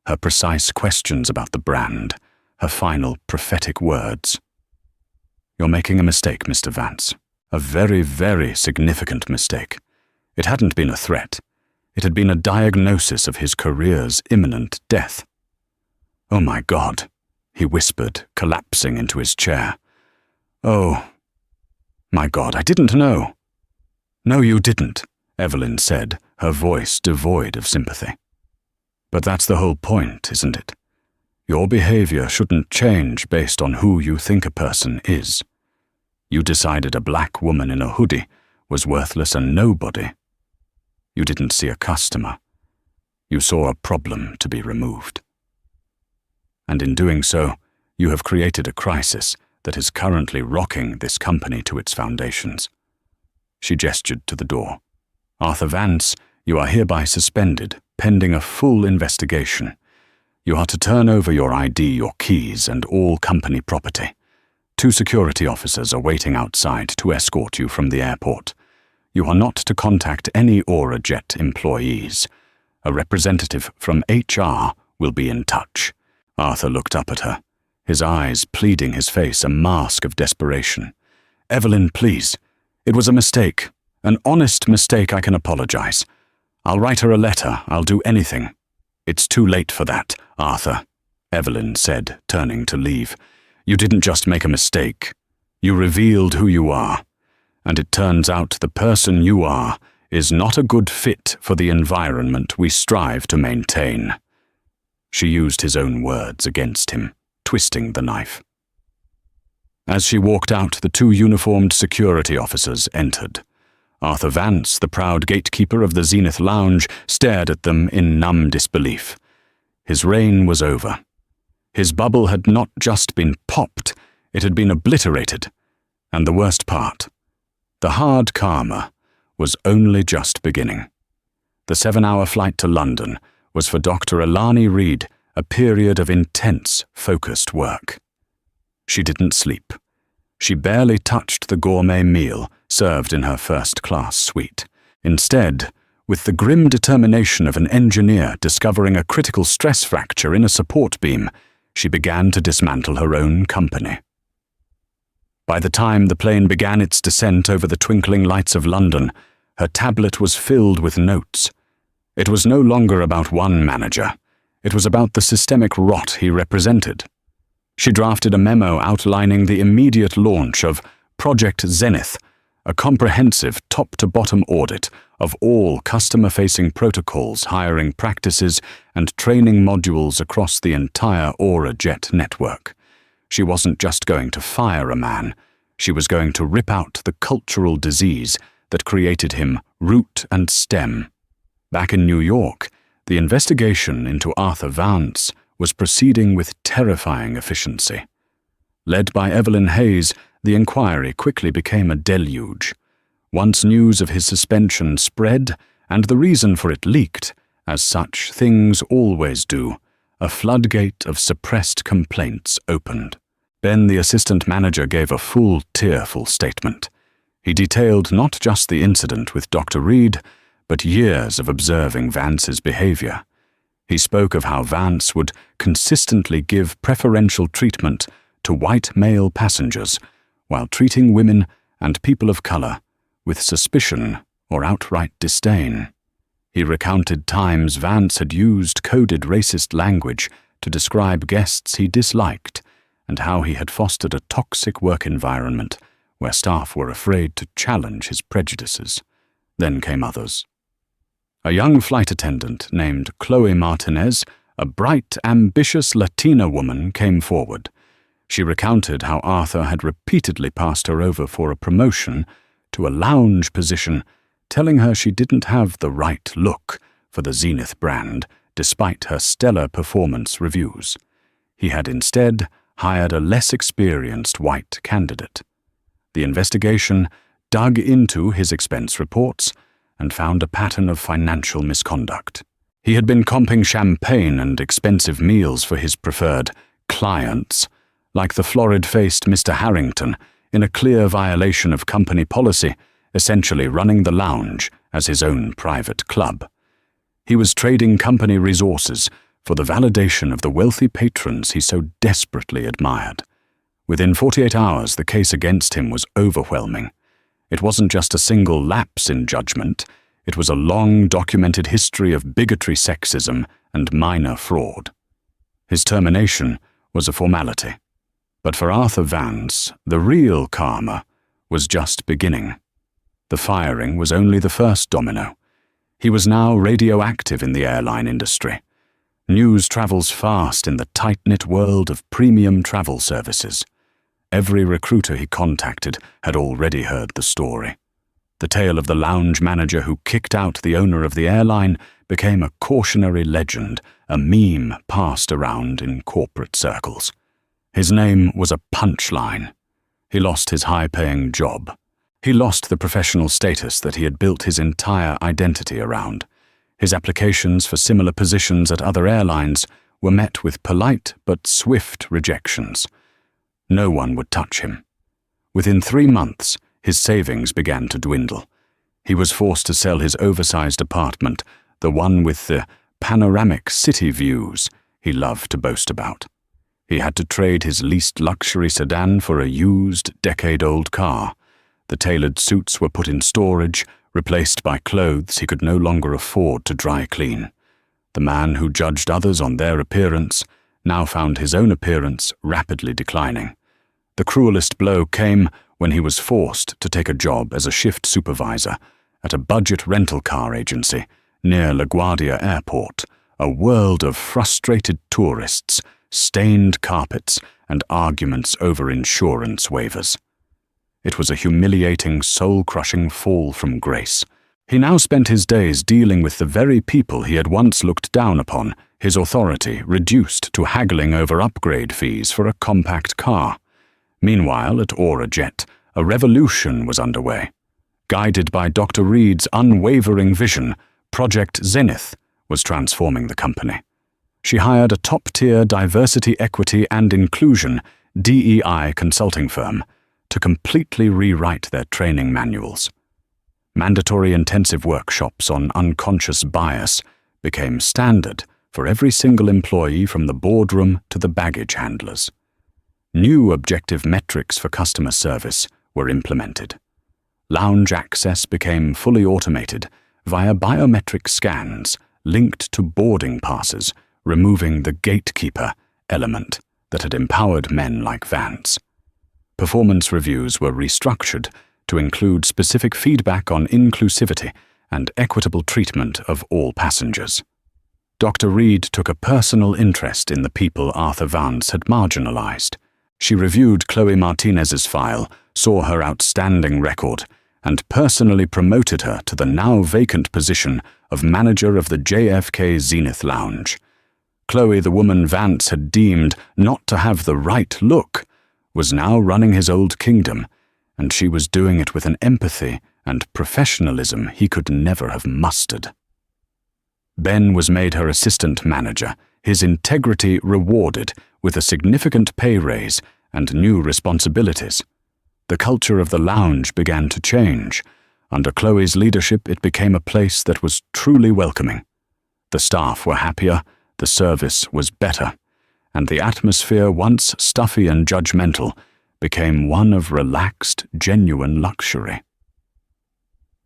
her precise questions about the brand, her final prophetic words. "You're making a mistake, Mr. Vance. A very, very significant mistake. It hadn't been a threat. It had been a diagnosis of his career's imminent death." "Oh my God," he whispered, collapsing into his chair. "Oh, my God, I didn't know." "No, you didn't," Evelyn said, her voice devoid of sympathy. "But that's the whole point, isn't it? Your behavior shouldn't change based on who you think a person is. You decided a black woman in a hoodie was worthless and nobody. You didn't see a customer. You saw a problem to be removed. And in doing so, You have created a crisis that is currently rocking this company to its foundations." She gestured to the door. "Arthur Vance, you are hereby suspended, pending a full investigation. You are to turn over your ID, your keys, and all company property. 2 security officers are waiting outside to escort you from the airport. You are not to contact any AuraJet employees. A representative from HR will be in touch." Arthur looked up at her, his eyes pleading, his face a mask of desperation. "Evelyn, please. It was a mistake. An honest mistake. I can apologize. I'll write her a letter. I'll do anything." "It's too late for that, Arthur," Evelyn said, turning to leave. "You didn't just make a mistake. You revealed who you are. And it turns out the person you are is not a good fit for the environment we strive to maintain." She used his own words against him, twisting the knife. As she walked out, the 2 uniformed security officers entered. Arthur Vance, the proud gatekeeper of the Zenith Lounge, stared at them in numb disbelief. His reign was over. His bubble had not just been popped, it had been obliterated. And the worst part, the hard karma, was only just beginning. The 7-hour flight to London was for Dr. Alani Reed a period of intense, focused work. She didn't sleep. She barely touched the gourmet meal served in her first-class suite. Instead, with the grim determination of an engineer discovering a critical stress fracture in a support beam, she began to dismantle her own company. By the time the plane began its descent over the twinkling lights of London, her tablet was filled with notes. It was no longer about one manager. It was about the systemic rot he represented. She drafted a memo outlining the immediate launch of Project Zenith, a comprehensive top-to-bottom audit of all customer-facing protocols, hiring practices, and training modules across the entire AuraJet network. She wasn't just going to fire a man, she was going to rip out the cultural disease that created him root and stem. Back in New York, the investigation into Arthur Vance was proceeding with terrifying efficiency. Led by Evelyn Hayes, the inquiry quickly became a deluge. Once news of his suspension spread, and the reason for it leaked, as such things always do, a floodgate of suppressed complaints opened. Ben, the assistant manager, gave a full, tearful statement. He detailed not just the incident with Dr. Reed, but years of observing Vance's behavior. He spoke of how Vance would consistently give preferential treatment to white male passengers while treating women and people of color with suspicion or outright disdain. He recounted times Vance had used coded racist language to describe guests he disliked and how he had fostered a toxic work environment where staff were afraid to challenge his prejudices. Then came others. A young flight attendant named Chloe Martinez, a bright, ambitious Latina woman, came forward. She recounted how Arthur had repeatedly passed her over for a promotion to a lounge position, telling her she didn't have the right look for the Zenith brand, despite her stellar performance reviews. He had instead hired a less experienced white candidate. The investigation dug into his expense reports and found a pattern of financial misconduct. He had been comping champagne and expensive meals for his preferred clients, like the florid-faced Mr. Harrington, in a clear violation of company policy, essentially running the lounge as his own private club. He was trading company resources for the validation of the wealthy patrons he so desperately admired. Within 48 hours, the case against him was overwhelming. It wasn't just a single lapse in judgment, it was a long documented history of bigotry, sexism, and minor fraud. His termination was a formality. But for Arthur Vance, the real karma was just beginning. The firing was only the first domino. He was now radioactive in the airline industry. News travels fast in the tight-knit world of premium travel services. Every recruiter he contacted had already heard the story. The tale of the lounge manager who kicked out the owner of the airline became a cautionary legend, a meme passed around in corporate circles. His name was a punchline. He lost his high-paying job. He lost the professional status that he had built his entire identity around. His applications for similar positions at other airlines were met with polite but swift rejections. No one would touch him. Within 3 months, his savings began to dwindle. He was forced to sell his oversized apartment, the one with the panoramic city views he loved to boast about. He had to trade his least luxury sedan for a used, decade-old car. The tailored suits were put in storage, replaced by clothes he could no longer afford to dry clean. The man who judged others on their appearance now found his own appearance rapidly declining. The cruelest blow came when he was forced to take a job as a shift supervisor at a budget rental car agency near LaGuardia Airport, a world of frustrated tourists, stained carpets, and arguments over insurance waivers. It was a humiliating, soul-crushing fall from grace. He now spent his days dealing with the very people he had once looked down upon, his authority reduced to haggling over upgrade fees for a compact car. Meanwhile, at AuraJet, a revolution was underway. Guided by Dr. Reed's unwavering vision, Project Zenith was transforming the company. She hired a top-tier diversity, equity, and inclusion DEI consulting firm to completely rewrite their training manuals. Mandatory intensive workshops on unconscious bias became standard for every single employee from the boardroom to the baggage handlers. New objective metrics for customer service were implemented. Lounge access became fully automated via biometric scans linked to boarding passes, removing the gatekeeper element that had empowered men like Vance. Performance reviews were restructured to include specific feedback on inclusivity and equitable treatment of all passengers. Dr. Reed took a personal interest in the people Arthur Vance had marginalized. She reviewed Chloe Martinez's file, saw her outstanding record, and personally promoted her to the now vacant position of manager of the JFK Zenith Lounge. Chloe, the woman Vance had deemed not to have the right look, was now running his old kingdom, and she was doing it with an empathy and professionalism he could never have mustered. Ben was made her assistant manager, his integrity rewarded with a significant pay raise and new responsibilities. The culture of the lounge began to change. Under Chloe's leadership, it became a place that was truly welcoming. The staff were happier, the service was better, and the atmosphere, once stuffy and judgmental, became one of relaxed, genuine luxury.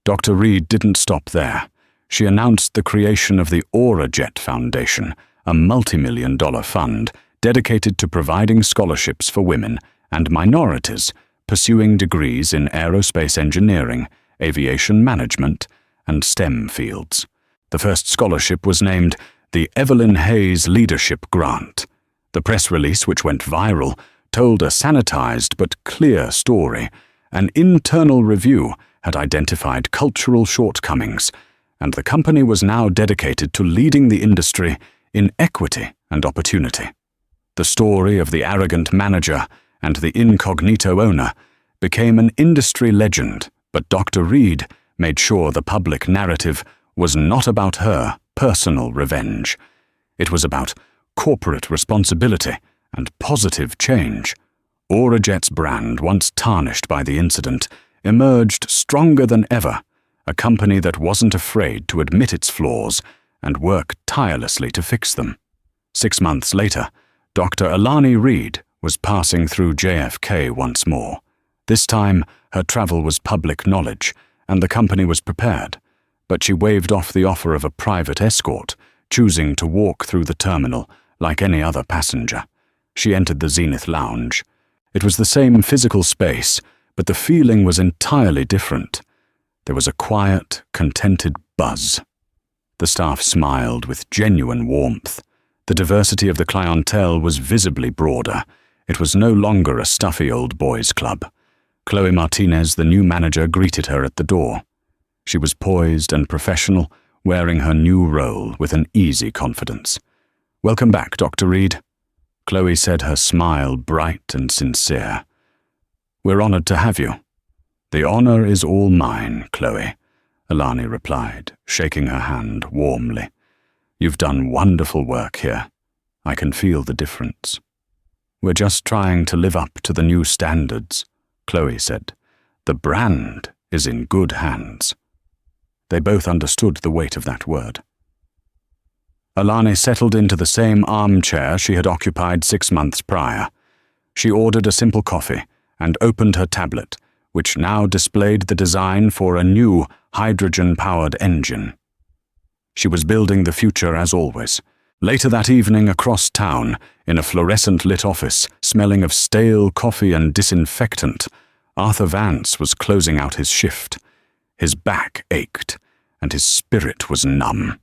Dr. Reed didn't stop there. She announced the creation of the AuraJet Foundation, a multi-million-dollar fund dedicated to providing scholarships for women and minorities pursuing degrees in aerospace engineering, aviation management, and STEM fields. The first scholarship was named the Evelyn Hayes Leadership Grant. The press release, which went viral, told a sanitized but clear story. An internal review had identified cultural shortcomings, and the company was now dedicated to leading the industry in equity and opportunity. The story of the arrogant manager and the incognito owner became an industry legend, but Dr. Reed made sure the public narrative was not about her personal revenge. It was about corporate responsibility and positive change. AuraJet's brand, once tarnished by the incident, emerged stronger than ever, a company that wasn't afraid to admit its flaws and work tirelessly to fix them. 6 months later, Dr. Alani Reed was passing through JFK once more. This time, her travel was public knowledge, and the company was prepared, but she waved off the offer of a private escort, choosing to walk through the terminal like any other passenger. She entered the Zenith Lounge. It was the same physical space, but the feeling was entirely different. There was a quiet, contented buzz. The staff smiled with genuine warmth. The diversity of the clientele was visibly broader. It was no longer a stuffy old boys' club. Chloe Martinez, the new manager, greeted her at the door. She was poised and professional, wearing her new role with an easy confidence. "Welcome back, Dr. Reed." Chloe said, her smile bright and sincere. "We're honored to have you." "The honor is all mine, Chloe," Alani replied, shaking her hand warmly. "You've done wonderful work here. I can feel the difference." "We're just trying to live up to the new standards," Chloe said. "The brand is in good hands." They both understood the weight of that word. Alani settled into the same armchair she had occupied 6 months prior. She ordered a simple coffee and opened her tablet, which now displayed the design for a new hydrogen-powered engine. She was building the future as always. Later that evening, across town, in a fluorescent-lit office, smelling of stale coffee and disinfectant, Arthur Vance was closing out his shift. His back ached, and his spirit was numb.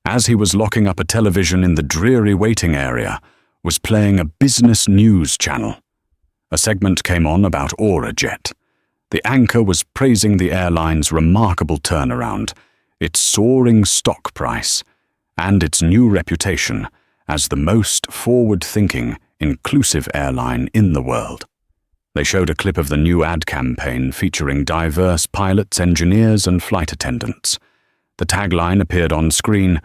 As he was locking up a television in the dreary waiting area, was playing a business news channel. A segment came on about Aurajet. The anchor was praising the airline's remarkable turnaround, its soaring stock price, and its new reputation as the most forward-thinking, inclusive airline in the world. They showed a clip of the new ad campaign featuring diverse pilots, engineers, and flight attendants. The tagline appeared on screen,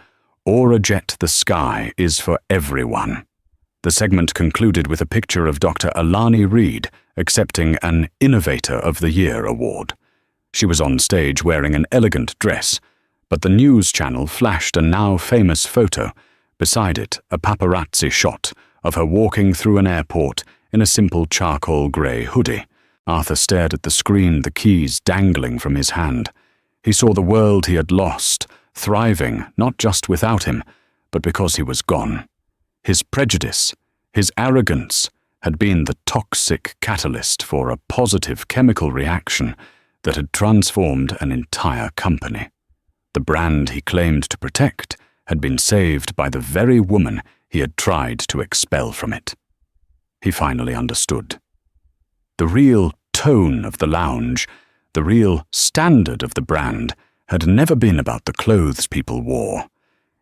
"Aurajet the sky is for everyone." The segment concluded with a picture of Dr. Alani Reid accepting an Innovator of the Year award. She was on stage wearing an elegant dress, but the news channel flashed a now famous photo. Beside it, a paparazzi shot of her walking through an airport in a simple charcoal grey hoodie. Arthur stared at the screen, the keys dangling from his hand. He saw the world he had lost, thriving not just without him, but because he was gone. His prejudice, his arrogance, had been the toxic catalyst for a positive chemical reaction that had transformed an entire company. The brand he claimed to protect had been saved by the very woman he had tried to expel from it. He finally understood. The real tone of the lounge, the real standard of the brand, had never been about the clothes people wore.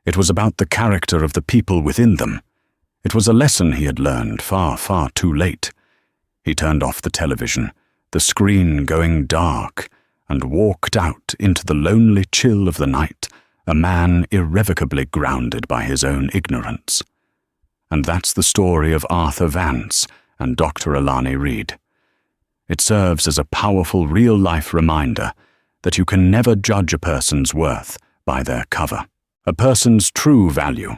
It was about the character of the people within them. It was a lesson he had learned far, far too late. He turned off the television, the screen going dark, and walked out into the lonely chill of the night, a man irrevocably grounded by his own ignorance. And that's the story of Arthur Vance and Dr. Alani Reid. It serves as a powerful real-life reminder that you can never judge a person's worth by their cover. A person's true value,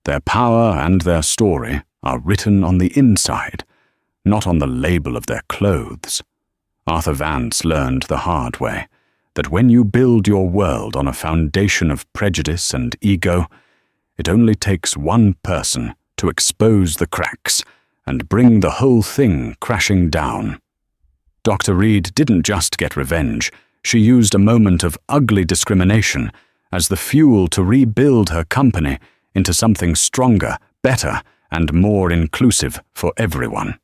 their power and their story, are written on the inside, not on the label of their clothes. Arthur Vance learned the hard way that when you build your world on a foundation of prejudice and ego, it only takes one person to expose the cracks and bring the whole thing crashing down. Dr. Reid didn't just get revenge. She used a moment of ugly discrimination as the fuel to rebuild her company into something stronger, better, and more inclusive for everyone.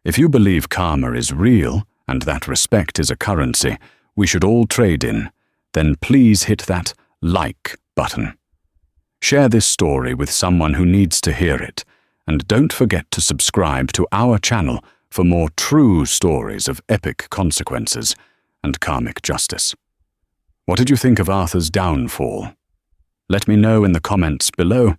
If you believe karma is real and that respect is a currency we should all trade in, then please hit that like button. Share this story with someone who needs to hear it, and don't forget to subscribe to our channel for more true stories of epic consequences and karmic justice. What did you think of Arthur's downfall? Let me know in the comments below.